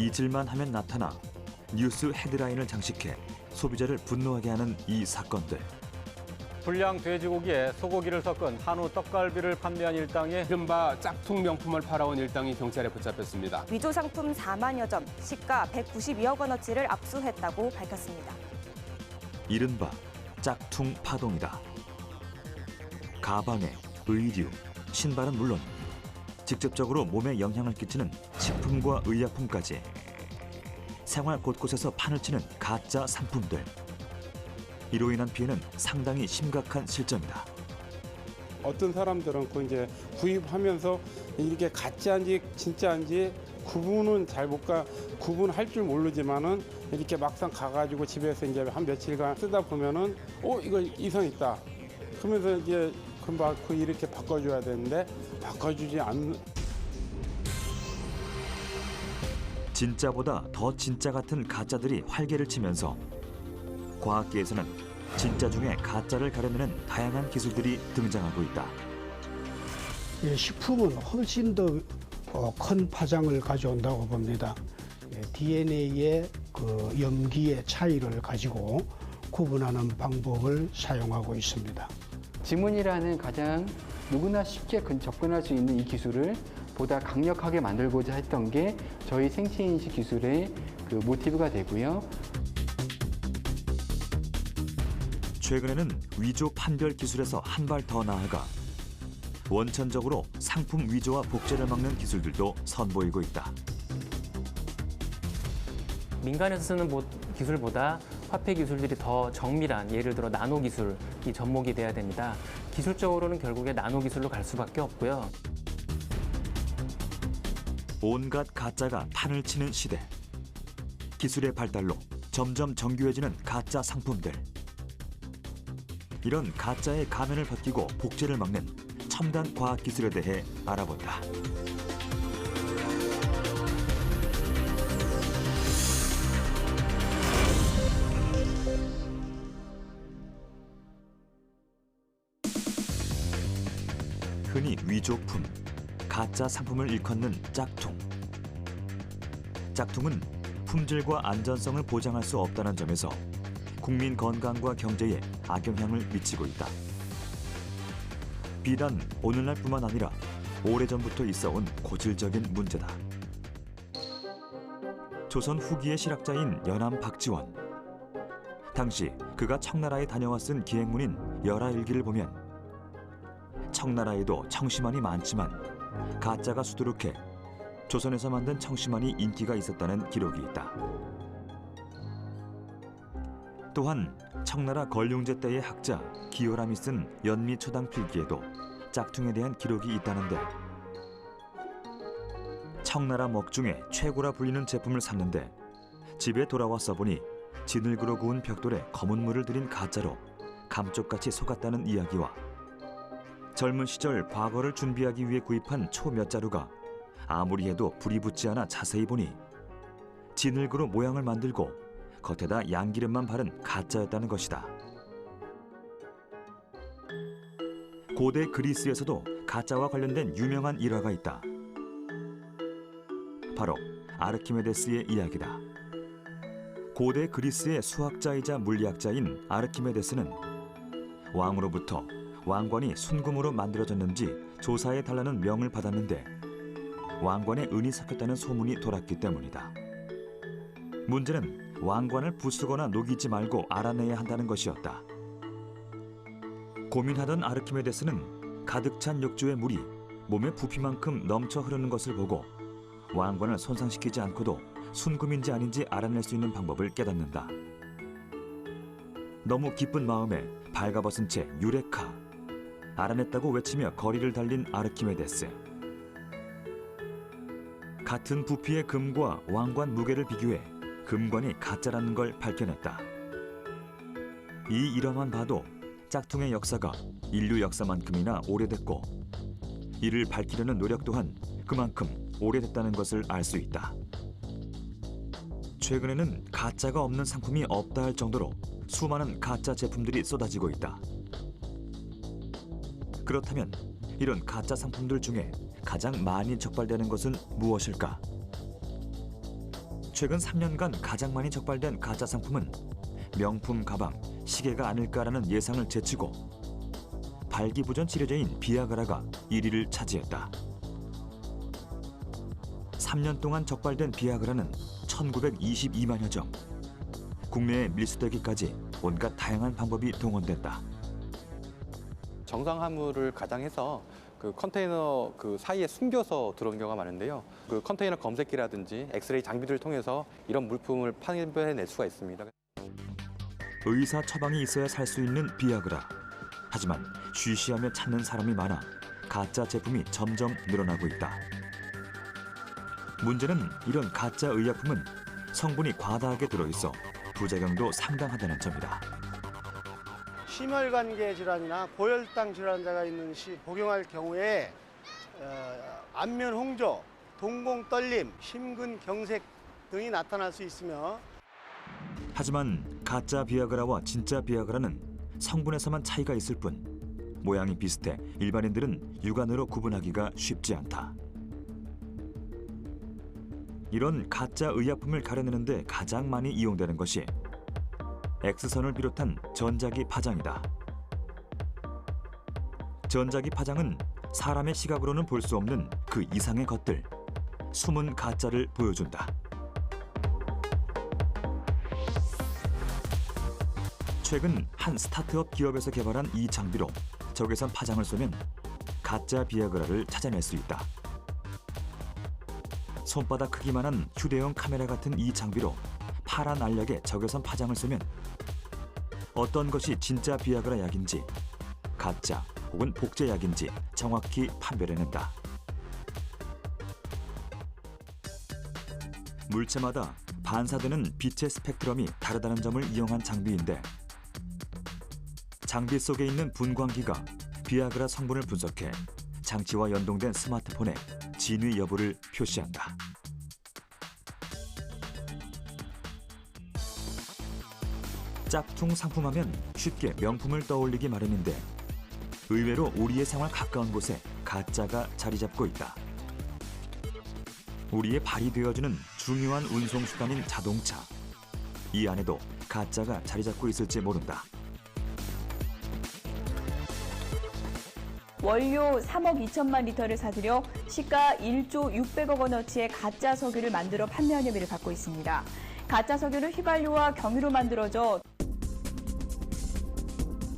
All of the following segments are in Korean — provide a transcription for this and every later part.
잊을만 하면 나타나 뉴스 헤드라인을 장식해 소비자를 분노하게 하는 이 사건들. 불량 돼지고기에 소고기를 섞은 한우 떡갈비를 판매한 일당에 이른바 짝퉁 명품을 팔아온 일당이 경찰에 붙잡혔습니다. 위조 상품 4만여 점, 시가 192억 원어치를 압수했다고 밝혔습니다. 이른바 짝퉁 파동이다. 가방에 의류, 신발은 물론 직접적으로 몸에 영향을 끼치는 식품과 의약품까지 생활 곳곳에서 판을 치는 가짜 상품들. 이로 인한 피해는 상당히 심각한 실정이다. 어떤 사람들은 그 이제 구입하면서 이게 가짜인지 진짜인지 구분은 잘 못 구분할 줄 모르지만은 이렇게 막상 가가지고 집에서 이제 한 며칠간 쓰다 보면은 이거 이상 있다. 그러면서 이제 금방 이렇게 바꿔줘야 되는데 바꿔주지 않는. 진짜보다 더 진짜 같은 가짜들이 활개를 치면서 과학계에서는 진짜 중에 가짜를 가려내는 다양한 기술들이 등장하고 있다. 식품은 훨씬 더 큰 파장을 가져온다고 봅니다. DNA의 그 염기의 차이를 가지고 구분하는 방법을 사용하고 있습니다. 지문이라는 가장 누구나 쉽게 접근할 수 있는 이 기술을 보다 강력하게 만들고자 했던 게 저희 생체인식 기술의 그 모티브가 되고요. 최근에는 위조 판별 기술에서 한 발 더 나아가 원천적으로 상품 위조와 복제를 막는 기술들도 선보이고 있다. 민간에서 쓰는 기술보다 화폐 기술들이 더 정밀한, 예를 들어 나노 기술이 접목이 돼야 됩니다. 기술적으로는 결국에 나노 기술로 갈 수밖에 없고요. 온갖 가짜가 판을 치는 시대. 기술의 발달로 점점 정교해지는 가짜 상품들. 이런 가짜의 가면을 벗기고 복제를 막는 첨단 과학 기술에 대해 알아본다. 흔히 위조품, 가짜 상품을 일컫는 짝퉁. 짝퉁은 품질과 안전성을 보장할 수 없다는 점에서 국민 건강과 경제에 악영향을 미치고 있다. 비단 오늘날뿐만 아니라 오래전부터 있어온 고질적인 문제다. 조선 후기의 실학자인 연암 박지원. 당시 그가 청나라에 다녀와 쓴 기행문인 열하일기를 보면 청나라에도 청심환이 많지만 가짜가 수두룩해 조선에서 만든 청심환이 인기가 있었다는 기록이 있다. 또한 청나라 걸륭제 때의 학자 기요람이 쓴 연미초당 필기에도 짝퉁에 대한 기록이 있다는데 청나라 먹 중에 최고라 불리는 제품을 샀는데 집에 돌아와 써보니 진흙으로 구운 벽돌에 검은 물을 들인 가짜로 감쪽같이 속았다는 이야기와 젊은 시절 과거를 준비하기 위해 구입한 초 몇 자루가 아무리 해도 불이 붙지 않아 자세히 보니 진흙으로 모양을 만들고 겉에다 양기름만 바른 가짜였다는 것이다. 고대 그리스에서도 가짜와 관련된 유명한 일화가 있다. 바로 아르키메데스의 이야기다. 고대 그리스의 수학자이자 물리학자인 아르키메데스는 왕으로부터 왕관이 순금으로 만들어졌는지 조사해 달라는 명을 받았는데 왕관에 은이 섞였다는 소문이 돌았기 때문이다. 문제는 왕관을 부수거나 녹이지 말고 알아내야 한다는 것이었다. 고민하던 아르키메데스는 가득 찬 욕조의 물이 몸의 부피만큼 넘쳐 흐르는 것을 보고 왕관을 손상시키지 않고도 순금인지 아닌지 알아낼 수 있는 방법을 깨닫는다. 너무 기쁜 마음에 발가벗은 채 유레카! 알아냈다고 외치며 거리를 달린 아르키메데스. 같은 부피의 금과 왕관 무게를 비교해 금관이 가짜라는 걸 밝혀냈다. 이 일화만 봐도 짝퉁의 역사가 인류 역사만큼이나 오래됐고 이를 밝히려는 노력 또한 그만큼 오래됐다는 것을 알 수 있다. 최근에는 가짜가 없는 상품이 없다 할 정도로 수많은 가짜 제품들이 쏟아지고 있다. 그렇다면 이런 가짜 상품들 중에 가장 많이 적발되는 것은 무엇일까? 최근 3년간 가장 많이 적발된 가짜 상품은 명품 가방, 시계가 아닐까라는 예상을 제치고 발기부전 치료제인 비아그라가 1위를 차지했다. 3년 동안 적발된 비아그라는 1922만여 점. 국내에 밀수되기까지 온갖 다양한 방법이 동원됐다. 정상 화물을 가장해서 그 컨테이너 그 사이에 숨겨서 들어온 경우가 많은데요. 그 컨테이너 검색기라든지 엑스레이 장비들을 통해서 이런 물품을 판별해낼 수가 있습니다. 의사 처방이 있어야 살 수 있는 비아그라. 하지만 쉬쉬하며 찾는 사람이 많아 가짜 제품이 점점 늘어나고 있다. 문제는 이런 가짜 의약품은 성분이 과다하게 들어있어 부작용도 상당하다는 점이다. 심혈관계 질환이나 고혈당 질환자가 있는 복용할 경우에 안면 홍조, 동공 떨림, 심근 경색 등이 나타날 수 있으며 하지만 가짜 비아그라와 진짜 비아그라는 성분에서만 차이가 있을 뿐 모양이 비슷해 일반인들은 육안으로 구분하기가 쉽지 않다. 이런 가짜 의약품을 가려내는데 가장 많이 이용되는 것이 X선을 비롯한 전자기 파장이다. 전자기 파장은 사람의 시각으로는 볼 수 없는 그 이상의 것들, 숨은 가짜를 보여준다. 최근 한 스타트업 기업에서 개발한 이 장비로 적외선 파장을 쏘면 가짜 비아그라를 찾아낼 수 있다. 손바닥 크기만한 휴대용 카메라 같은 이 장비로 파란 알약에 적외선 파장을 쏘면 어떤 것이 진짜 비아그라 약인지 가짜 혹은 복제 약인지 정확히 판별해낸다. 물체마다 반사되는 빛의 스펙트럼이 다르다는 점을 이용한 장비인데 장비 속에 있는 분광기가 비아그라 성분을 분석해 장치와 연동된 스마트폰에 진위 여부를 표시한다. 짝퉁 상품하면 쉽게 명품을 떠올리기 마련인데 의외로 우리의 생활 가까운 곳에 가짜가 자리 잡고 있다. 우리의 발이 되어주는 중요한 운송수단인 자동차. 이 안에도 가짜가 자리 잡고 있을지 모른다. 원료 3억 2천만 리터를 사들여 시가 1조 600억 원어치의 가짜 석유를 만들어 판매한 혐의를 받고 있습니다. 가짜 석유는 휘발유와 경유로 만들어져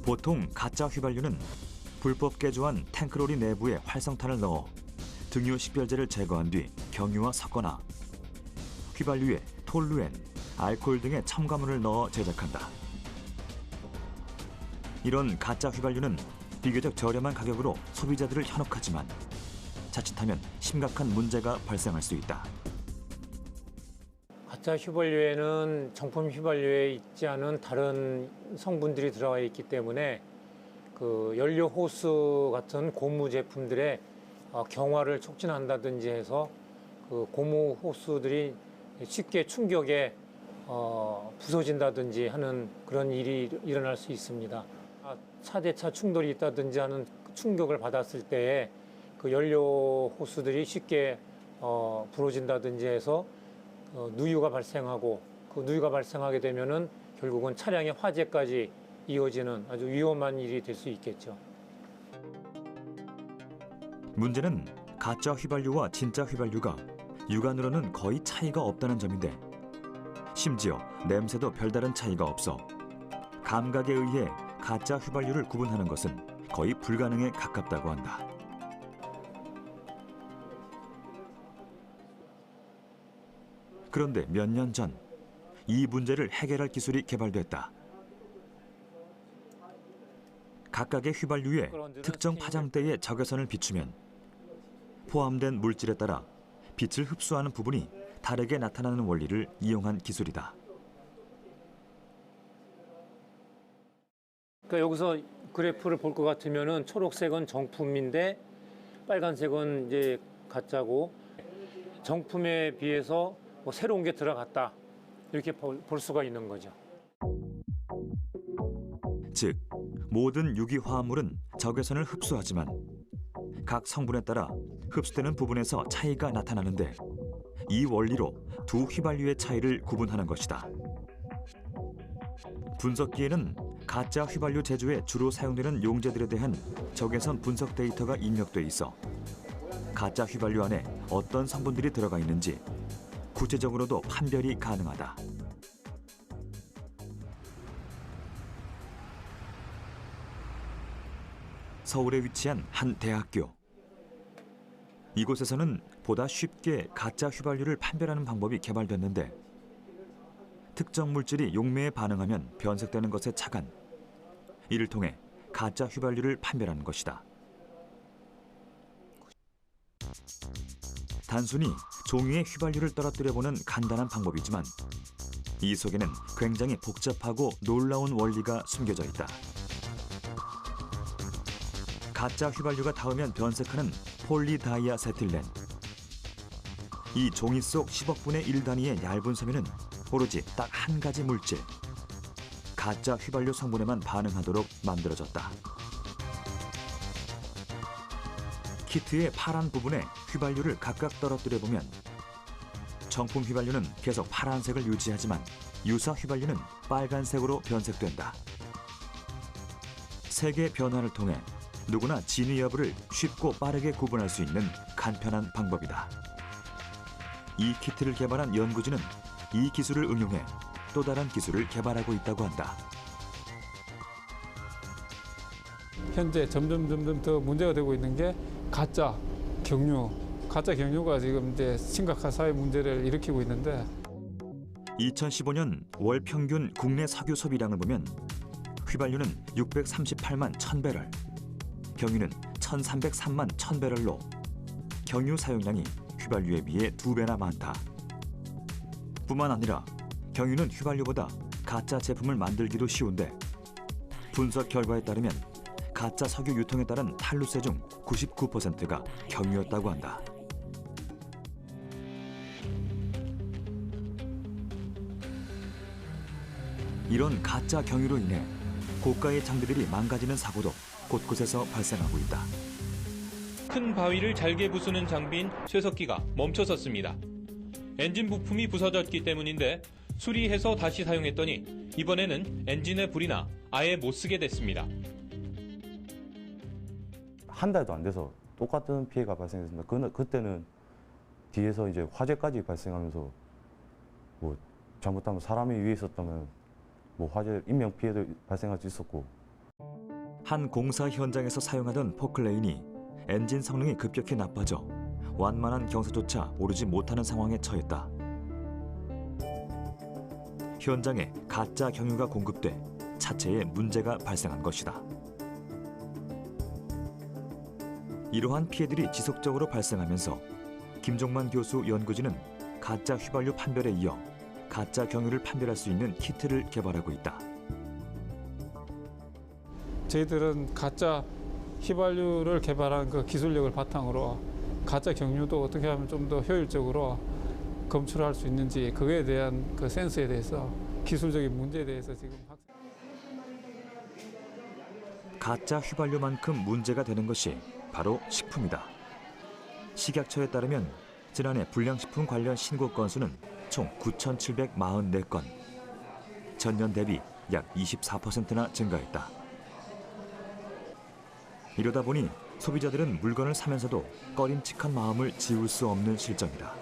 보통 가짜 휘발유는 불법 개조한 탱크로리 내부에 활성탄을 넣어 등유 식별제를 제거한 뒤 경유와 섞거나 휘발유에 톨루엔, 알코올 등의 첨가물을 넣어 제작한다. 이런 가짜 휘발유는 비교적 저렴한 가격으로 소비자들을 현혹하지만 자칫하면 심각한 문제가 발생할 수 있다. 가짜 휘발유에는 정품 휘발유에 있지 않은 다른 성분들이 들어가 있기 때문에 그 연료 호스 같은 고무 제품들의 경화를 촉진한다든지 해서 그 고무 호스들이 쉽게 충격에 부서진다든지 하는 그런 일이 일어날 수 있습니다. 차 대 차 충돌이 있다든지 하는 충격을 받았을 때에 그 연료 호스들이 쉽게 부러진다든지 해서 누유가 발생하고 그 누유가 발생하게 되면은 결국은 차량의 화재까지 이어지는 아주 위험한 일이 될 수 있겠죠. 문제는 가짜 휘발유와 진짜 휘발유가 육안으로는 거의 차이가 없다는 점인데 심지어 냄새도 별다른 차이가 없어 감각에 의해 가짜 휘발유를 구분하는 것은 거의 불가능에 가깝다고 한다. 그런데 몇 년 전 이 문제를 해결할 기술이 개발됐다. 각각의 휘발유에 특정 파장대의 적외선을 비추면 포함된 물질에 따라 빛을 흡수하는 부분이 다르게 나타나는 원리를 이용한 기술이다. 그러니까 여기서 그래프를 볼 것 같으면은 초록색은 정품인데 빨간색은 이제 가짜고 정품에 비해서 뭐 새로운 게 들어갔다 이렇게 볼 수가 있는 거죠. 즉 모든 유기화합물은 적외선을 흡수하지만 각 성분에 따라 흡수되는 부분에서 차이가 나타나는데 이 원리로 두 휘발유의 차이를 구분하는 것이다. 분석기에는 가짜 휘발유 제조에 주로 사용되는 용제들에 대한 적외선 분석 데이터가 입력돼 있어 가짜 휘발유 안에 어떤 성분들이 들어가 있는지 구체적으로도 판별이 가능하다. 서울에 위치한 한 대학교. 이곳에서는 보다 쉽게 가짜 휘발유를 판별하는 방법이 개발됐는데 특정 물질이 용매에 반응하면 변색되는 것에 착안, 이를 통해 가짜 휘발유를 판별하는 것이다. 단순히 종이에 휘발유를 떨어뜨려보는 간단한 방법이지만 이 속에는 굉장히 복잡하고 놀라운 원리가 숨겨져 있다. 가짜 휘발유가 닿으면 변색하는 폴리다이아세틸렌. 이 종이 속 10억분의 1 단위의 얇은 섬유는 오로지 딱 한 가지 물질, 가짜 휘발유 성분에만 반응하도록 만들어졌다. 키트의 파란 부분에 휘발유를 각각 떨어뜨려 보면 정품 휘발유는 계속 파란색을 유지하지만 유사 휘발유는 빨간색으로 변색된다. 색의 변화를 통해 누구나 진위 여부를 쉽고 빠르게 구분할 수 있는 간편한 방법이다. 이 키트를 개발한 연구진은 이 기술을 응용해 또 다른 기술을 개발하고 있다고 한다. 현재 점점 더 문제가 되고 있는 게 가짜 경유. 가짜 경유가 지금 이제 심각한 사회 문제를 일으키고 있는데 2015년 월 평균 국내 석유 소비량을 보면 휘발유는 638만 1000배럴, 경유는 1303만 1000배럴로 경유 사용량이 휘발유에 비해 2배나 많다. 뿐만 아니라 경유는 휘발유보다 가짜 제품을 만들기도 쉬운데 분석 결과에 따르면 가짜 석유 유통에 따른 탄루세 중 99%가 경유였다고 한다. 이런 가짜 경유로 인해 고가의 장비들이 망가지는 사고도 곳곳에서 발생하고 있다. 큰 바위를 잘게 부수는 장비인 쇠석기가 멈춰섰습니다. 엔진 부품이 부서졌기 때문인데 수리해서 다시 사용했더니 이번에는 엔진에 불이 나 아예 못 쓰게 됐습니다. 한 달도 안 돼서 똑같은 피해가 발생했습니다. 그때는 뒤에서 이제 화재까지 발생하면서 뭐 잘못하면 사람이 위에 있었다면 뭐 화재 인명 피해도 발생할 수 있었고. 한 공사 현장에서 사용하던 포클레인이 엔진 성능이 급격히 나빠져 완만한 경사조차 오르지 못하는 상황에 처했다. 현장에 가짜 경유가 공급돼 차체에 문제가 발생한 것이다. 이러한 피해들이 지속적으로 발생하면서 김종만 교수 연구진은 가짜 휘발유 판별에 이어 가짜 경유를 판별할 수 있는 키트를 개발하고 있다. 저희들은 가짜 휘발유를 개발한 그 기술력을 바탕으로 가짜 경유도 어떻게 하면 좀 더 효율적으로 검출할 수 있는지 그거에 대한 그 센스에 대해서 기술적인 문제에 대해서 지금 가짜 휘발유만큼 문제가 되는 것이 바로 식품이다. 식약처에 따르면 지난해 불량식품 관련 신고 건수는 총 9,744건, 전년 대비 약 24%나 증가했다. 이러다 보니 소비자들은 물건을 사면서도 꺼림칙한 마음을 지울 수 없는 실정이다.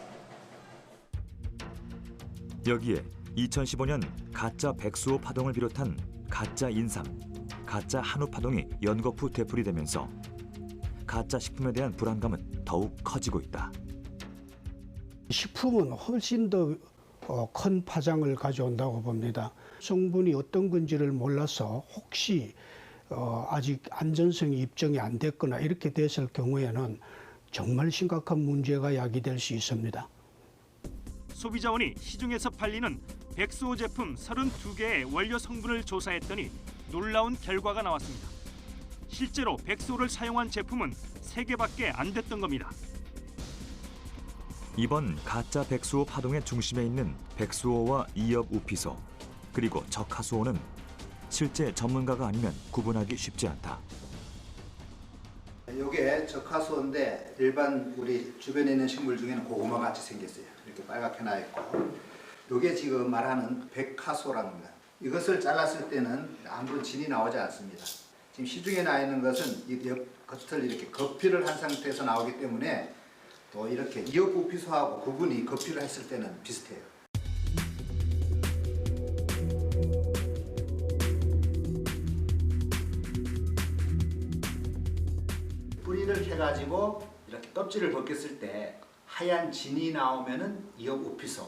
여기에 2015년 가짜 백수호 파동을 비롯한 가짜 인삼, 가짜 한우 파동이 연거푸 되풀이 되면서 가짜 식품에 대한 불안감은 더욱 커지고 있다. 식품은 훨씬 더 큰 파장을 가져온다고 봅니다. 성분이 어떤 건지를 몰라서 혹시 아직 안전성이 입증이 안 됐거나 이렇게 됐을 경우에는 정말 심각한 문제가 야기될 수 있습니다. 소비자원이 시중에서 팔리는 백수호 제품 32개의 원료 성분을 조사했더니 놀라운 결과가 나왔습니다. 실제로 백수호를 사용한 제품은 3개밖에 안 됐던 겁니다. 이번 가짜 백수호 파동의 중심에 있는 백수호와 이엽 우피소, 그리고 적하수호는 실제 전문가가 아니면 구분하기 쉽지 않다. 이게 적화소인데 일반 우리 주변에 있는 식물 중에는 고구마 같이 생겼어요. 이렇게 빨갛게 나 있고. 이게 지금 말하는 백화소라는 겁니다. 이것을 잘랐을 때는 아무런 진이 나오지 않습니다. 지금 시중에 나 있는 것은 이 겉을 이렇게 거피를 한 상태에서 나오기 때문에 또 이렇게 이어부피소하고 구분이 거피를 했을 때는 비슷해요. 뿌리를 캐가지고 이렇게 껍질을 벗겼을 때 하얀 진이 나오면은 이어부피소,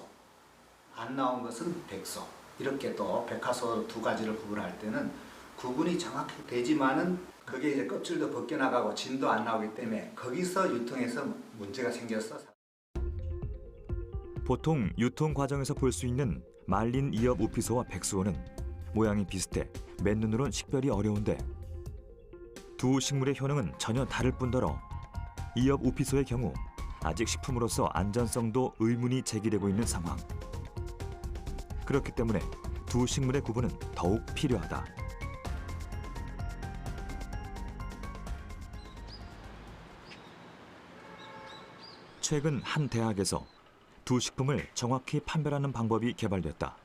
안 나온 것은 백소. 이렇게 또 백화소 두 가지를 구분할 때는 구분이 정확히 되지만은 그게 이제 껍질도 벗겨나가고 진도 안 나오기 때문에 거기서 유통해서 문제가 생겨서. 보통 유통 과정에서 볼 수 있는 말린 이엽 우피소와 백수호는 모양이 비슷해 맨눈으론 식별이 어려운데 두 식물의 효능은 전혀 다를 뿐더러 이엽 우피소의 경우 아직 식품으로서 안전성도 의문이 제기되고 있는 상황. 그렇기 때문에 두 식물의 구분은 더욱 필요하다. 최근 한 대학에서 두 식품을 정확히 판별하는 방법이 개발됐다.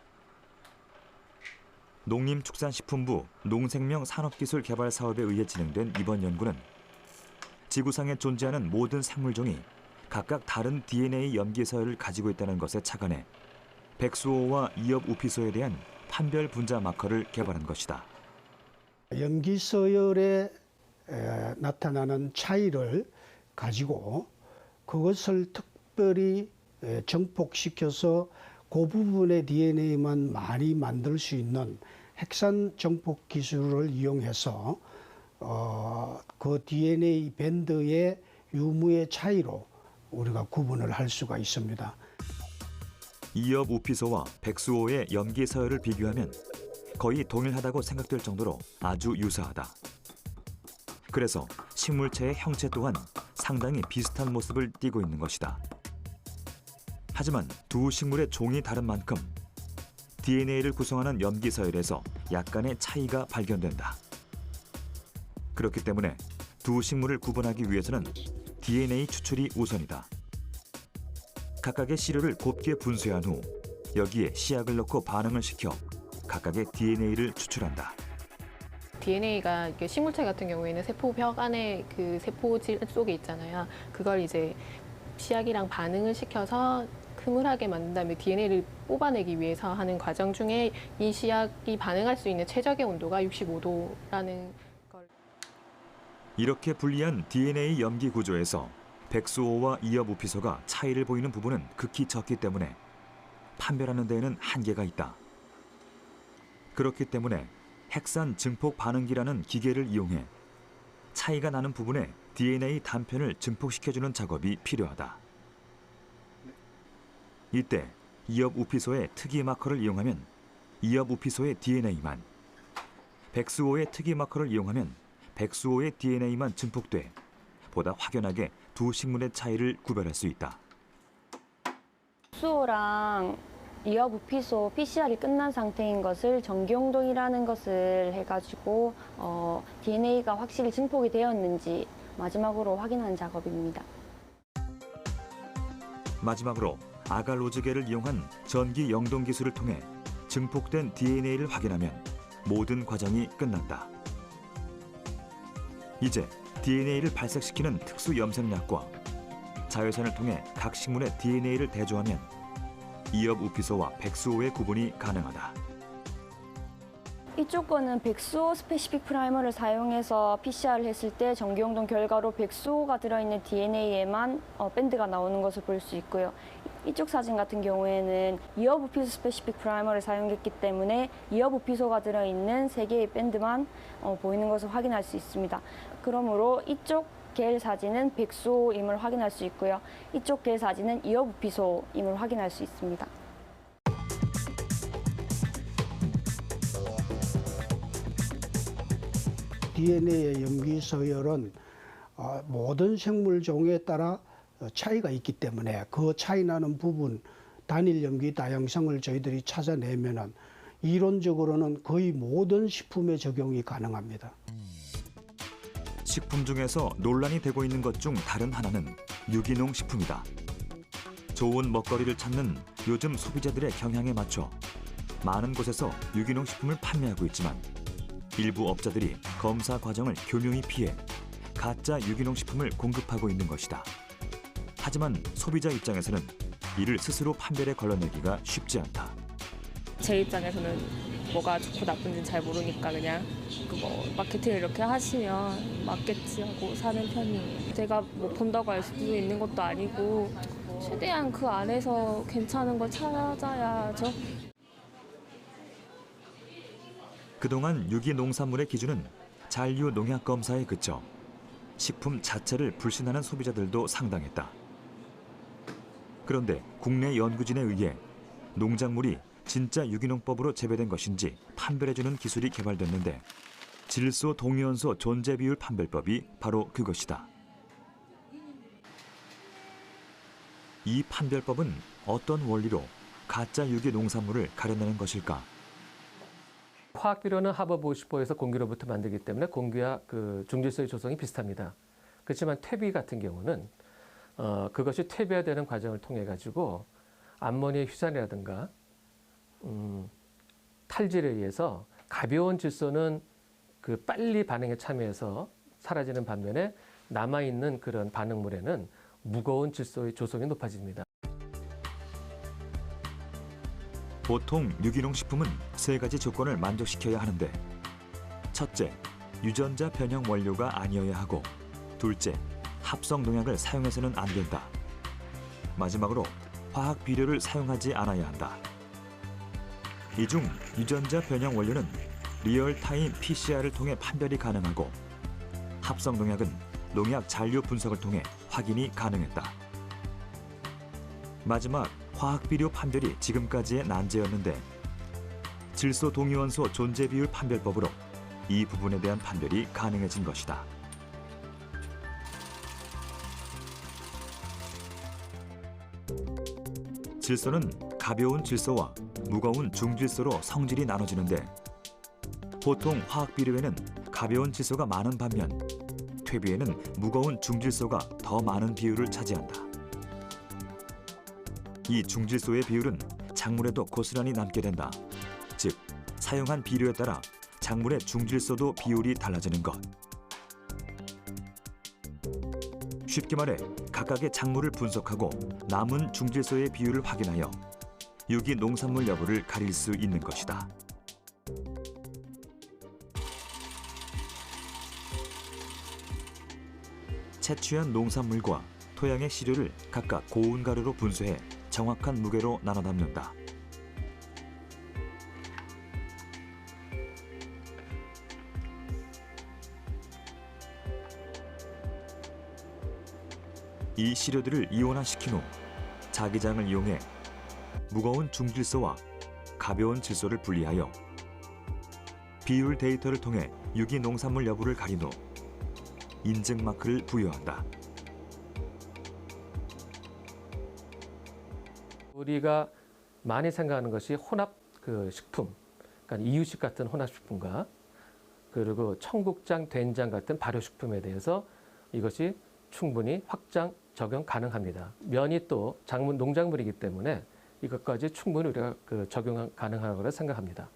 농림축산식품부 농생명산업기술개발 사업에 의해 진행된 이번 연구는 지구상에 존재하는 모든 생물종이 각각 다른 DNA 염기서열을 가지고 있다는 것에 착안해 백수호와 이엽 우피소에 대한 판별 분자 마커를 개발한 것이다. 염기서열에 나타나는 차이를 가지고 그것을 특별히 정폭시켜서 그 부분의 DNA만 많이 만들 수 있는 핵산 정폭 기술을 이용해서 그 DNA 밴드의 유무의 차이로 우리가 구분을 할 수가 있습니다. 이엽 우피소와 백수호의 염기 서열을 비교하면 거의 동일하다고 생각될 정도로 아주 유사하다. 그래서 식물체의 형체 또한 상당히 비슷한 모습을 띠고 있는 것이다. 하지만 두 식물의 종이 다른 만큼 DNA를 구성하는 염기 서열에서 약간의 차이가 발견된다. 그렇기 때문에 두 식물을 구분하기 위해서는 DNA 추출이 우선이다. 각각의 시료를 곱게 분쇄한 후 여기에 씨약을 넣고 반응을 시켜 각각의 DNA를 추출한다. DNA가 식물체 같은 경우에는 세포벽 안에 그 세포질 속에 있잖아요. 그걸 이제 씨약이랑 반응을 시켜서 흐물하게 만든 다음에 DNA를 뽑아내기 위해서 하는 과정 중에 이 씨약이 반응할 수 있는 최적의 온도가 65도라는 걸. 이렇게 불리한 DNA 염기 구조에서 백수호와 이엽 우피소가 차이를 보이는 부분은 극히 적기 때문에 판별하는 데에는 한계가 있다. 그렇기 때문에 핵산 증폭 반응기라는 기계를 이용해 차이가 나는 부분에 DNA 단편을 증폭시켜주는 작업이 필요하다. 이때 이엽 우피소의 특이 마커를 이용하면 이엽 우피소의 DNA만, 백수호의 특이 마커를 이용하면 백수호의 DNA만 증폭돼 보다 확연하게 두 식물의 차이를 구별할 수 있다. 백수호랑 이엽 우피소 PCR이 끝난 상태인 것을 정기용동이라는 것을 해가지고 DNA가 확실히 증폭이 되었는지 마지막으로 확인하는 작업입니다. 마지막으로 아갈 로즈계를 이용한 전기 영동 기술을 통해 증폭된 DNA를 확인하면 모든 과정이 끝난다. 이제 DNA를 발색시키는 특수 염색약과 자외선을 통해 각 식물의 DNA를 대조하면 이엽 우피소와 백수호의 구분이 가능하다. 이쪽 거는 백수호 스페시픽 프라이머를 사용해서 PCR을 했을 때 정기용동 결과로 백수호가 들어있는 DNA에만 밴드가 나오는 것을 볼 수 있고요. 이쪽 사진 같은 경우에는 이엽 우피소 스페시픽 프라이머를 사용했기 때문에 이엽 우피소가 들어있는 3개의 밴드만 보이는 것을 확인할 수 있습니다. 그러므로 이쪽 겔 사진은 백수호임을 확인할 수 있고요. 이쪽 겔 사진은 이엽 우피소임을 확인할 수 있습니다. DNA의 염기 서열은 모든 생물종에 따라 차이가 있기 때문에 그 차이 나는 부분, 단일 염기 다양성을 저희들이 찾아내면은 이론적으로는 거의 모든 식품에 적용이 가능합니다. 식품 중에서 논란이 되고 있는 것 중 다른 하나는 유기농 식품이다. 좋은 먹거리를 찾는 요즘 소비자들의 경향에 맞춰 많은 곳에서 유기농 식품을 판매하고 있지만 일부 업자들이 검사 과정을 교묘히 피해 가짜 유기농 식품을 공급하고 있는 것이다. 하지만 소비자 입장에서는 이를 스스로 판별에 걸러내기가 쉽지 않다. 제 입장에서는 뭐가 좋고 나쁜지는 잘 모르니까 그냥 그거 마케팅을 이렇게 하시면 맞겠지 하고 사는 편이에요. 제가 뭐 본다고 알 수도 있는 것도 아니고 최대한 그 안에서 괜찮은 걸 찾아야죠. 그동안 유기농산물의 기준은 잔류 농약 검사에 그쳐 식품 자체를 불신하는 소비자들도 상당했다. 그런데 국내 연구진에 의해 농작물이 진짜 유기농법으로 재배된 것인지 판별해주는 기술이 개발됐는데 질소 동위원소 존재 비율 판별법이 바로 그것이다. 이 판별법은 어떤 원리로 가짜 유기농산물을 가려내는 것일까? 화학비료는 하버보시포에서 공기로부터 만들기 때문에 공기와 그 중질소의 조성이 비슷합니다. 그렇지만 퇴비 같은 경우는 그것이 퇴비화되는 과정을 통해 가지고 암모니아 휴산이라든가 탈질에 의해서 가벼운 질소는 그 빨리 반응에 참여해서 사라지는 반면에 남아있는 그런 반응물에는 무거운 질소의 조성이 높아집니다. 보통 유기농 식품은 세 가지 조건을 만족시켜야 하는데 첫째, 유전자 변형 원료가 아니어야 하고 둘째, 합성 농약을 사용해서는 안 된다. 마지막으로 화학 비료를 사용하지 않아야 한다. 이 중 유전자 변형 원료는 리얼타임 PCR을 통해 판별이 가능하고 합성 농약은 농약 잔류 분석을 통해 확인이 가능했다. 마지막 화학 비료 판별이 지금까지의 난제였는데 질소 동위원소 존재 비율 판별법으로 이 부분에 대한 판별이 가능해진 것이다. 질소는 가벼운 질소와 무거운 중질소로 성질이 나눠지는데 보통 화학 비료에는 가벼운 질소가 많은 반면 퇴비에는 무거운 중질소가 더 많은 비율을 차지한다. 이 중질소의 비율은 작물에도 고스란히 남게 된다. 즉, 사용한 비료에 따라 작물의 중질소도 비율이 달라지는 것. 쉽게 말해 각각의 작물을 분석하고 남은 중질소의 비율을 확인하여 유기 농산물 여부를 가릴 수 있는 것이다. 채취한 농산물과 토양의 시료를 각각 고운 가루로 분쇄해 정확한 무게로 나눠 담는다. 이 시료들을 이온화시킨 후 자기장을 이용해 무거운 중질소와 가벼운 질소를 분리하여 비율 데이터를 통해 유기 농산물 여부를 가린 후 인증 마크를 부여한다. 우리가 많이 생각하는 것이 혼합 식품, 그러니까 이유식 같은 혼합식품과 그리고 청국장, 된장 같은 발효식품에 대해서 이것이 충분히 확장 적용 가능합니다. 면이 또 농작물이기 때문에 이것까지 충분히 우리가 적용 가능한 거라 생각합니다.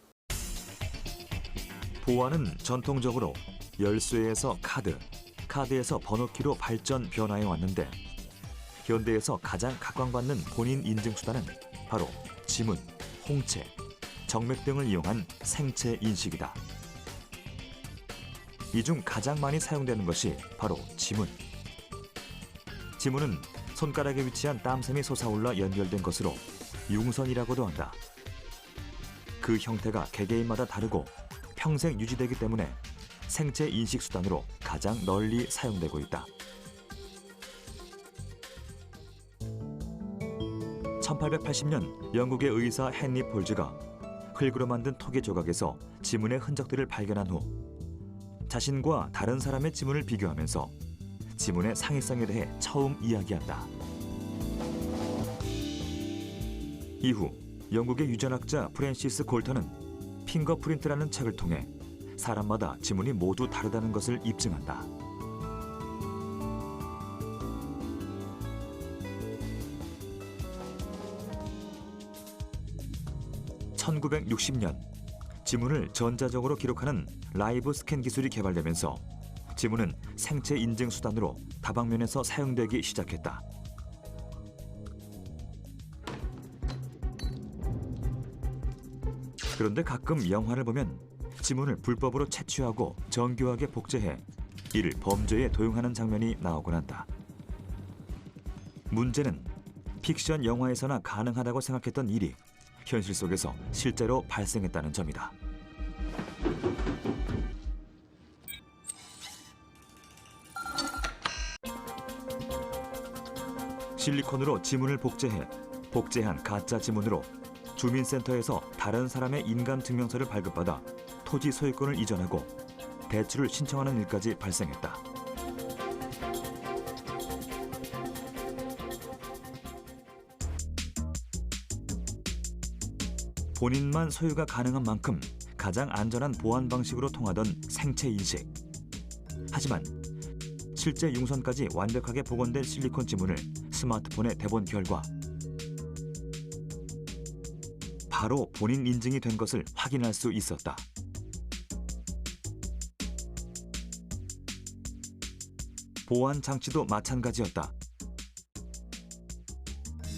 보안은 전통적으로 열쇠에서 카드에서 번호키로 발전 변화해 왔는데 현대에서 가장 각광받는 본인 인증 수단은 바로 지문, 홍채, 정맥 등을 이용한 생체 인식이다. 이 중 가장 많이 사용되는 것이 바로 지문. 지문은 손가락에 위치한 땀샘이 솟아올라 연결된 것으로 융선이라고도 한다. 그 형태가 개개인마다 다르고 평생 유지되기 때문에 생체 인식 수단으로 가장 널리 사용되고 있다. 1880년 영국의 의사 헨리 폴즈가 흙으로 만든 토기 조각에서 지문의 흔적들을 발견한 후 자신과 다른 사람의 지문을 비교하면서 지문의 상이성에 대해 처음 이야기한다. 이후 영국의 유전학자 프랜시스 콜턴은 핑거프린트라는 책을 통해 사람마다 지문이 모두 다르다는 것을 입증한다. 1960년 지문을 전자적으로 기록하는 라이브 스캔 기술이 개발되면서 지문은 생체 인증 수단으로 다방면에서 사용되기 시작했다. 그런데 가끔 영화를 보면 지문을 불법으로 채취하고 정교하게 복제해 이를 범죄에 도용하는 장면이 나오곤 한다. 문제는 픽션 영화에서나 가능하다고 생각했던 일이 현실 속에서 실제로 발생했다는 점이다. 실리콘으로 지문을 복제한 가짜 지문으로 주민센터에서 다른 사람의 인감 증명서를 발급받아 토지 소유권을 이전하고 대출을 신청하는 일까지 발생했다. 본인만 소유가 가능한 만큼 가장 안전한 보안 방식으로 통하던 생체 인식. 하지만 실제 융선까지 완벽하게 복원된 실리콘 지문을 스마트폰에 대본 결과 바로 본인 인증이 된 것을 확인할 수 있었다. 보안 장치도 마찬가지였다.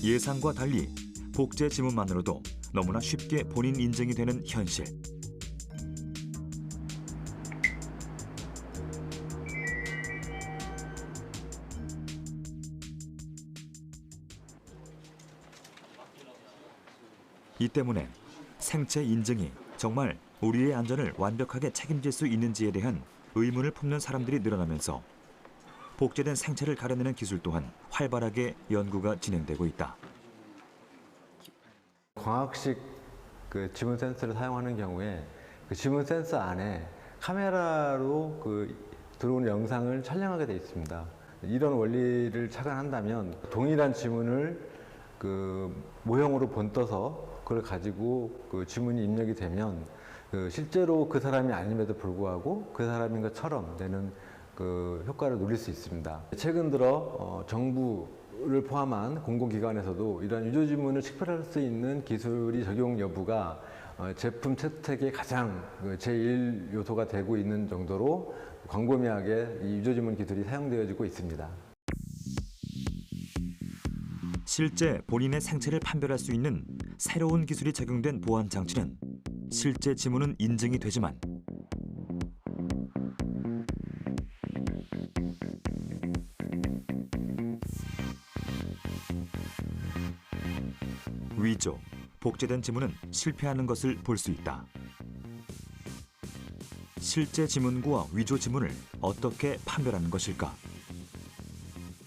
예상과 달리 복제 지문만으로도 너무나 쉽게 본인 인증이 되는 현실. 이 때문에 생체 인증이 정말 우리의 안전을 완벽하게 책임질 수 있는지에 대한 의문을 품는 사람들이 늘어나면서 복제된 생체를 가려내는 기술 또한 활발하게 연구가 진행되고 있다. 광학식 그 지문 센서를 사용하는 경우에 그 지문 센서 안에 카메라로 들어오는 영상을 촬영하게 되어 있습니다. 이런 원리를 착안한다면 동일한 지문을 모형으로 본떠서 그걸 가지고 지문이 입력이 되면 실제로 그 사람이 아님에도 불구하고 그 사람인 것처럼 되는 효과를 누릴 수 있습니다. 최근 들어 정부를 포함한 공공기관에서도 이러한 유조지문을 식별할 수 있는 기술이 적용 여부가 제품 채택의 가장 제1 요소가 되고 있는 정도로 광범위하게 이 유조지문 기술이 사용되어지고 있습니다. 실제 본인의 생체를 판별할 수 있는 새로운 기술이 적용된 보안 장치는 실제 지문은 인증이 되지만 위조, 복제된 지문은 실패하는 것을 볼 수 있다. 실제 지문과 위조 지문을 어떻게 판별하는 것일까?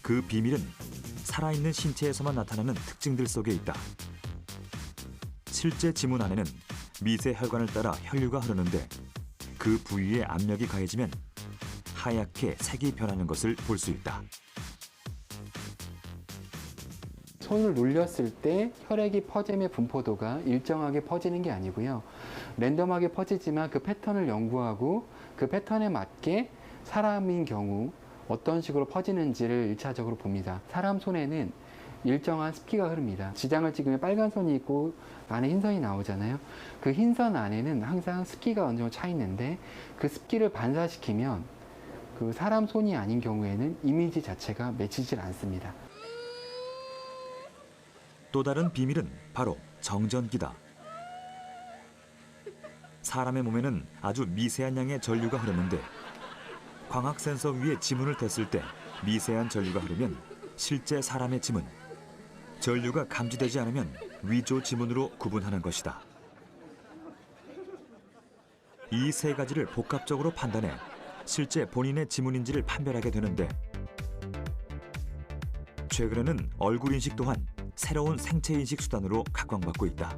그 비밀은 살아있는 신체에서만 나타나는 특징들 속에 있다. 실제 지문 안에는 미세 혈관을 따라 혈류가 흐르는데 그 부위에 압력이 가해지면 하얗게 색이 변하는 것을 볼 수 있다. 손을 눌렸을 때 혈액이 퍼짐의 분포도가 일정하게 퍼지는 게 아니고요. 랜덤하게 퍼지지만 그 패턴을 연구하고 그 패턴에 맞게 사람인 경우 어떤 식으로 퍼지는지를 1차적으로 봅니다. 사람 손에는 일정한 습기가 흐릅니다. 지장을 찍으면 빨간 선이 있고 안에 흰 선이 나오잖아요. 그 흰 선 안에는 항상 습기가 어느 정도 차 있는데 그 습기를 반사시키면 그 사람 손이 아닌 경우에는 이미지 자체가 맺히질 않습니다. 또 다른 비밀은 바로 정전기다. 사람의 몸에는 아주 미세한 양의 전류가 흐르는데 광학 센서 위에 지문을 댔을 때 미세한 전류가 흐르면 실제 사람의 지문, 전류가 감지되지 않으면 위조 지문으로 구분하는 것이다. 이 세 가지를 복합적으로 판단해 실제 본인의 지문인지를 판별하게 되는데 최근에는 얼굴 인식 또한 새로운 생체 인식 수단으로 각광받고 있다.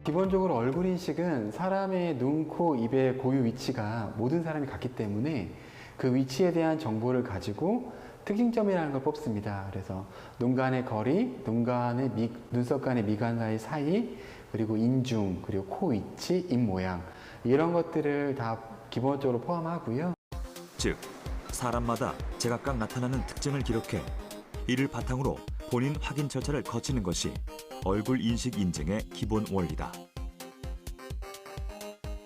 기본적으로 얼굴 인식은 사람의 눈, 코, 입의 고유 위치가 모든 사람이 같기 때문에 그 위치에 대한 정보를 가지고 특징점이라는 걸 뽑습니다. 그래서 눈 간의 거리, 눈썹 간의 미간 사이, 그리고 인중, 그리고 코 위치, 입 모양 이런 것들을 다 기본적으로 포함하고요. 즉, 사람마다 제각각 나타나는 특징을 기록해 이를 바탕으로 본인 확인 절차를 거치는 것이 얼굴 인식 인증의 기본 원리다.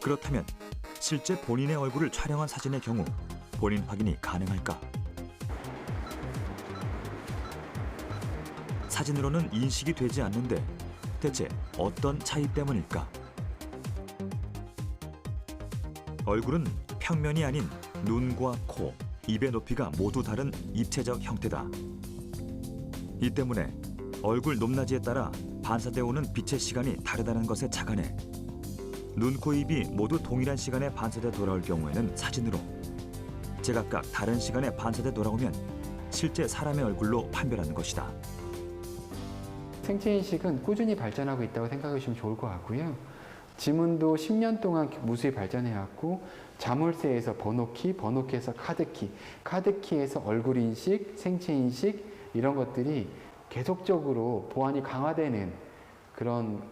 그렇다면 실제 본인의 얼굴을 촬영한 사진의 경우 본인 확인이 가능할까? 사진으로는 인식이 되지 않는데 대체 어떤 차이 때문일까? 얼굴은 평면이 아닌 눈과 코, 입의 높이가 모두 다른 입체적 형태다. 이 때문에 얼굴 높낮이에 따라 반사되어 오는 빛의 시간이 다르다는 것에 착안해 눈, 코, 입이 모두 동일한 시간에 반사돼 돌아올 경우에는 사진으로, 제각각 다른 시간에 반사돼 돌아오면 실제 사람의 얼굴로 판별하는 것이다. 생체인식은 꾸준히 발전하고 있다고 생각해 주시면 좋을 것 같고요. 지문도 10년 동안 무수히 발전해왔고 자물쇠에서 번호키, 번호키에서 카드키, 카드키에서 얼굴인식, 생체인식 이런 것들이 계속적으로 보안이 강화되는 그런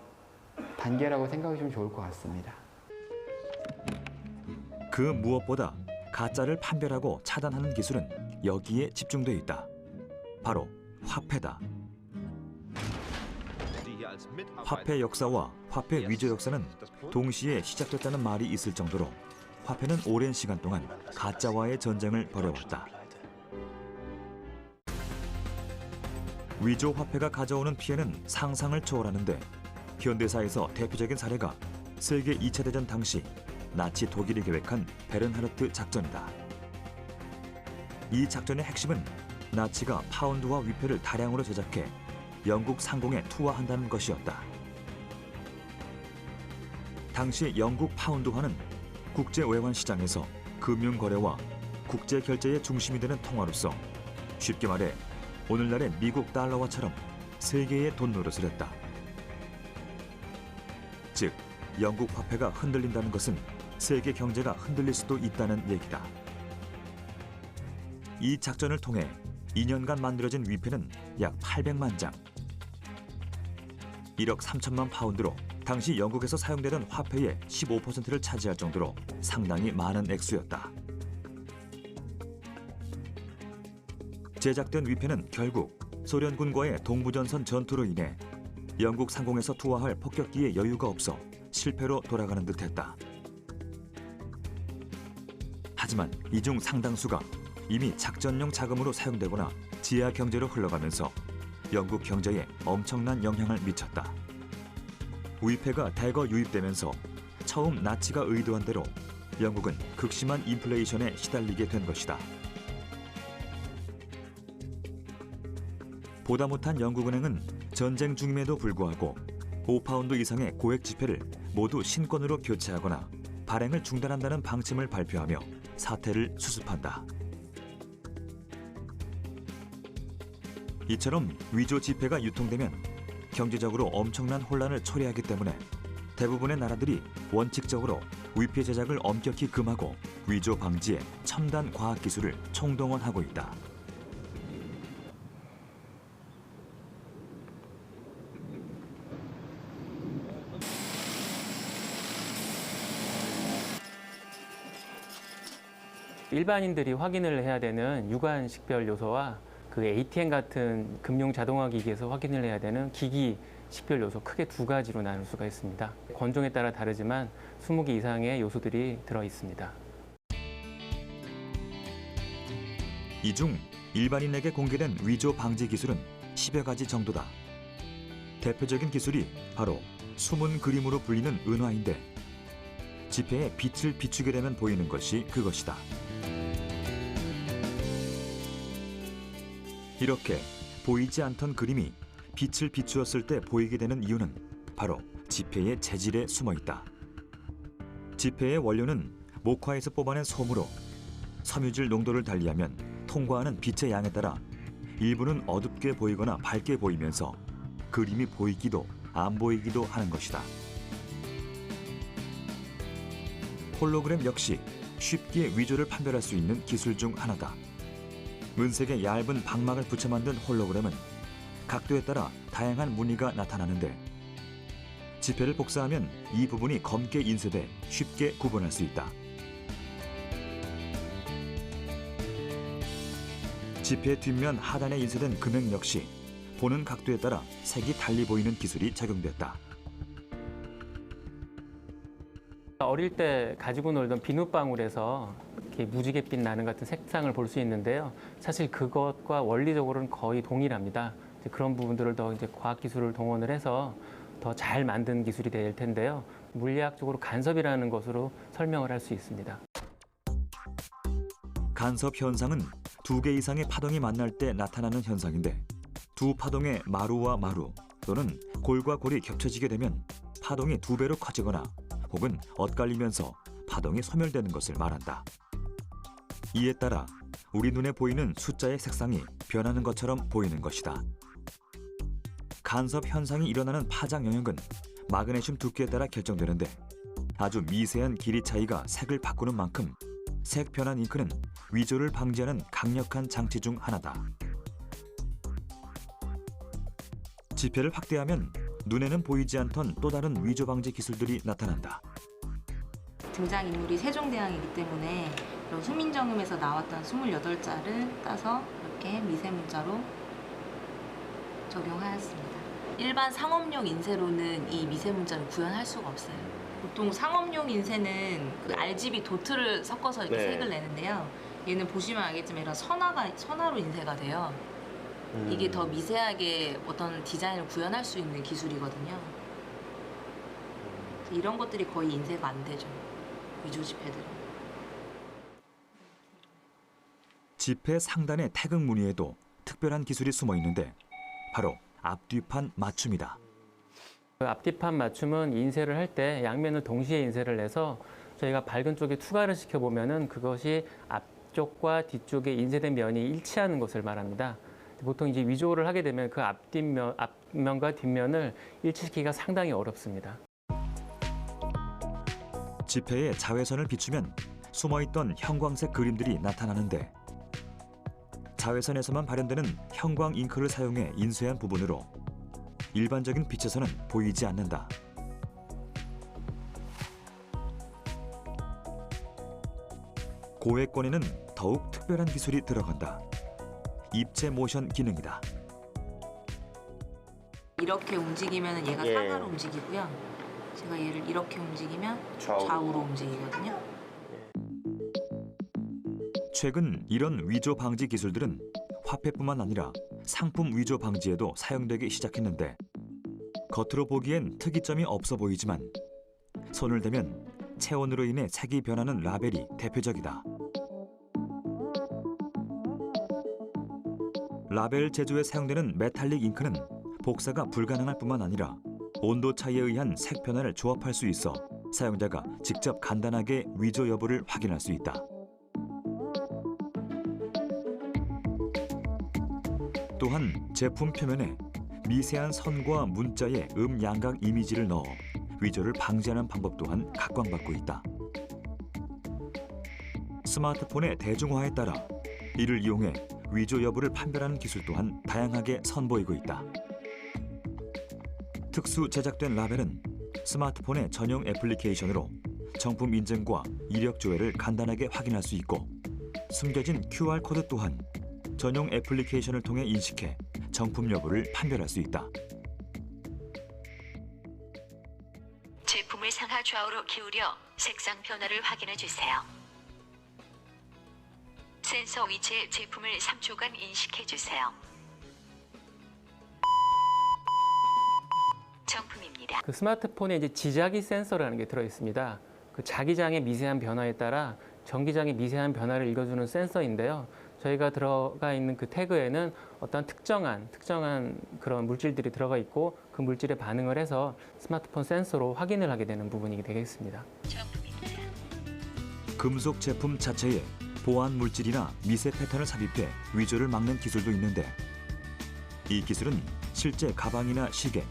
단계라고 생각해 주시면 좋을 것 같습니다. 그 무엇보다 가짜를 판별하고 차단하는 기술은 여기에 집중되어 있다. 바로 화폐다. 화폐 역사와 화폐 위조 역사는 동시에 시작됐다는 말이 있을 정도로 화폐는 오랜 시간 동안 가짜와의 전쟁을 벌여왔다. 위조 화폐가 가져오는 피해는 상상을 초월하는데 현대사에서 대표적인 사례가 세계 2차 대전 당시 나치 독일이 계획한 베른하르트 작전이다. 이 작전의 핵심은 나치가 파운드와 위폐를 다량으로 제작해 영국 상공에 투하한다는 것이었다. 당시 영국 파운드화는 국제 외환 시장에서 금융 거래와 국제 결제의 중심이 되는 통화로서 쉽게 말해 오늘날의 미국 달러화처럼 세계의 돈 노릇을 했다. 즉, 영국 화폐가 흔들린다는 것은 세계 경제가 흔들릴 수도 있다는 얘기다. 이 작전을 통해 2년간 만들어진 위폐는 약 800만 장, 1억 3천만 파운드로 당시 영국에서 사용되던 화폐의 15%를 차지할 정도로 상당히 많은 액수였다. 제작된 위폐는 결국 소련군과의 동부전선 전투로 인해 영국 상공에서 투하할 폭격기의 여유가 없어 실패로 돌아가는 듯했다. 하지만 이 중 상당수가 이미 작전용 자금으로 사용되거나 지하 경제로 흘러가면서 영국 경제에 엄청난 영향을 미쳤다. 위폐가 대거 유입되면서 처음 나치가 의도한 대로 영국은 극심한 인플레이션에 시달리게 된 것이다. 보다 못한 영국은행은 전쟁 중임에도 불구하고 5파운드 이상의 고액 지폐를 모두 신권으로 교체하거나 발행을 중단한다는 방침을 발표하며 사태를 수습한다. 이처럼 위조 지폐가 유통되면 경제적으로 엄청난 혼란을 초래하기 때문에 대부분의 나라들이 원칙적으로 위폐 제작을 엄격히 금하고 위조 방지에 첨단 과학 기술을 총동원하고 있다. 일반인들이 확인을 해야 되는 유관 식별 요소와 그 ATM 같은 금융 자동화 기기에서 확인을 해야 되는 기기 식별 요소 크게 두 가지로 나눌 수가 있습니다. 권종에 따라 다르지만 20개 이상의 요소들이 들어 있습니다. 이 중 일반인에게 공개된 위조 방지 기술은 10여 가지 정도다. 대표적인 기술이 바로 숨은 그림으로 불리는 은화인데 지폐에 빛을 비추게 되면 보이는 것이 그것이다. 이렇게 보이지 않던 그림이 빛을 비추었을 때 보이게 되는 이유는 바로 지폐의 재질에 숨어 있다. 지폐의 원료는 목화에서 뽑아낸 솜으로 섬유질 농도를 달리하면 통과하는 빛의 양에 따라 일부는 어둡게 보이거나 밝게 보이면서 그림이 보이기도 안 보이기도 하는 것이다. 홀로그램 역시 쉽게 위조를 판별할 수 있는 기술 중 하나다. 은색의 얇은 방막을 붙여 만든 홀로그램은 각도에 따라 다양한 무늬가 나타나는데 지폐를 복사하면 이 부분이 검게 인쇄돼 쉽게 구분할 수 있다. 지폐 뒷면 하단에 인쇄된 금액 역시 보는 각도에 따라 색이 달리 보이는 기술이 적용됐다. 어릴 때 가지고 놀던 비눗방울에서 이렇게 무지갯빛 나는 같은 색상을 볼 수 있는데요. 사실 그것과 원리적으로는 거의 동일합니다. 이제 그런 부분들을 더 이제 과학 기술을 동원을 해서 더 잘 만든 기술이 될 텐데요. 물리학적으로 간섭이라는 것으로 설명을 할 수 있습니다. 간섭 현상은 2개 이상의 파동이 만날 때 나타나는 현상인데, 두 파동의 마루와 마루 또는 골과 골이 겹쳐지게 되면 파동이 2배로 커지거나 혹은 엇갈리면서 파동이 소멸되는 것을 말한다. 이에 따라 우리 눈에 보이는 숫자의 색상이 변하는 것처럼 보이는 것이다. 간섭 현상이 일어나는 파장 영역은 마그네슘 두께에 따라 결정되는데, 아주 미세한 길이 차이가 색을 바꾸는 만큼 색 변환 잉크는 위조를 방지하는 강력한 장치 중 하나다. 지폐를 확대하면 눈에는 보이지 않던 또 다른 위조 방지 기술들이 나타난다. 등장인물이 세종대왕이기 때문에 이런 훈민정음에서 나왔던 28자를 따서 이렇게 미세문자로 적용하였습니다. 일반 상업용 인쇄로는 이 미세문자를 구현할 수가 없어요. 보통 상업용 인쇄는 그 RGB 도트를 섞어서 이렇게 색을 내는데요. 얘는 보시면 알겠지만 이런 선화로 인쇄가 돼요. 이게 더 미세하게 어떤 디자인을 구현할 수 있는 기술이거든요. 이런 것들이 거의 인쇄가 안 되죠. 위조 지폐들은. 지폐 상단의 태극 무늬에도 특별한 기술이 숨어 있는데 바로 앞뒤판 맞춤이다. 앞뒤판 맞춤은 인쇄를 할 때 양면을 동시에 인쇄를 해서 저희가 밝은 쪽에 투과를 시켜보면은 그것이 앞쪽과 뒤쪽에 인쇄된 면이 일치하는 것을 말합니다. 보통 이제 위조를 하게 되면 그 앞면과 뒷면을 일치시키기가 상당히 어렵습니다. 지폐에 자외선을 비추면 숨어있던 형광색 그림들이 나타나는데, 자외선에서만 발현되는 형광 잉크를 사용해 인쇄한 부분으로 일반적인 빛에서는 보이지 않는다. 고액권에는 더욱 특별한 기술이 들어간다. 입체 모션 기능이다. 이렇게 움직이면 얘가 상하로 움직이고요. 제가 얘를 이렇게 움직이면 좌우로 움직이거든요. 최근 이런 위조 방지 기술들은 화폐뿐만 아니라 상품 위조 방지에도 사용되기 시작했는데, 겉으로 보기엔 특이점이 없어 보이지만 손을 대면 체온으로 인해 색이 변하는 라벨이 대표적이다. 라벨 제조에 사용되는 메탈릭 잉크는 복사가 불가능할 뿐만 아니라 온도 차이에 의한 색 변화를 조합할 수 있어 사용자가 직접 간단하게 위조 여부를 확인할 수 있다. 또한 제품 표면에 미세한 선과 문자의 양각 이미지를 넣어 위조를 방지하는 방법 또한 각광받고 있다. 스마트폰의 대중화에 따라 이를 이용해 위조 여부를 판별하는 기술 또한 다양하게 선보이고 있다. 특수 제작된 라벨은 스마트폰의 전용 애플리케이션으로 정품 인증과 이력 조회를 간단하게 확인할 수 있고, 숨겨진 QR코드 또한 전용 애플리케이션을 통해 인식해 정품 여부를 판별할 수 있다. 제품을 상하 좌우로 기울여 색상 변화를 확인해 주세요. 센서 위치에 제품을 3초간 인식해 주세요. 정품입니다. 그 스마트폰에 이제 지자기 센서라는 게 들어 있습니다. 그 자기장의 미세한 변화에 따라 전기장의 미세한 변화를 읽어주는 센서인데요. 저희가 들어가 있는 그 태그에는 어떤 특정한 그런 물질들이 들어가 있고, 그 물질에 반응을 해서 스마트폰 센서로 확인을 하게 되는 부분이 되겠습니다. 금속 제품 자체에 보안 물질이나 미세 패턴을 삽입해 위조를 막는 기술도 있는데, 이 기술은 실제 가방이나 시계,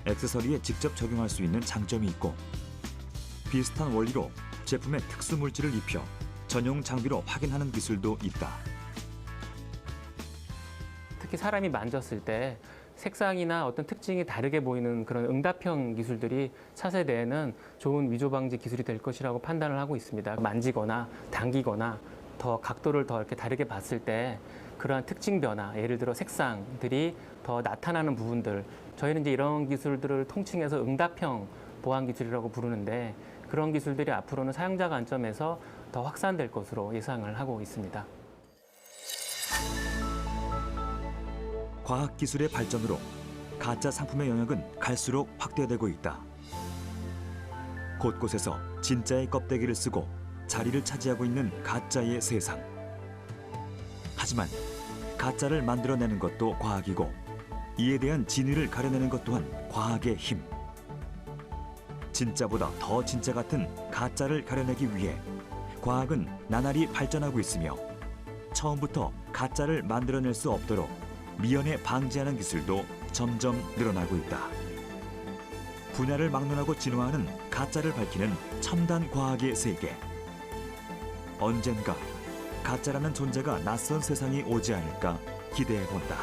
액세서리에 직접 적용할 수 있는 장점이 있고, 비슷한 원리로 제품에 특수 물질을 입혀 전용 장비로 확인하는 기술도 있다. 특히 사람이 만졌을 때 색상이나 어떤 특징이 다르게 보이는 그런 응답형 기술들이 차세대에는 좋은 위조 방지 기술이 될 것이라고 판단을 하고 있습니다. 만지거나 당기거나 더 각도를 더 이렇게 다르게 봤을 때 그러한 특징 변화, 예를 들어 색상들이 더 나타나는 부분들, 저희는 이제 이런 기술들을 통칭해서 응답형 보안 기술이라고 부르는데 그런 기술들이 앞으로는 사용자 관점에서 더 확산될 것으로 예상을 하고 있습니다. 과학기술의 발전으로 가짜 상품의 영역은 갈수록 확대되고 있다. 곳곳에서 진짜의 껍데기를 쓰고 자리를 차지하고 있는 가짜의 세상. 하지만 가짜를 만들어내는 것도 과학이고 이에 대한 진위를 가려내는 것 또한 과학의 힘. 진짜보다 더 진짜 같은 가짜를 가려내기 위해 과학은 나날이 발전하고 있으며 처음부터 가짜를 만들어낼 수 없도록 미연에 방지하는 기술도 점점 늘어나고 있다. 분야를 막론하고 진화하는 가짜를 밝히는 첨단 과학의 세계. 언젠가 가짜라는 존재가 낯선 세상이 오지 않을까 기대해 본다.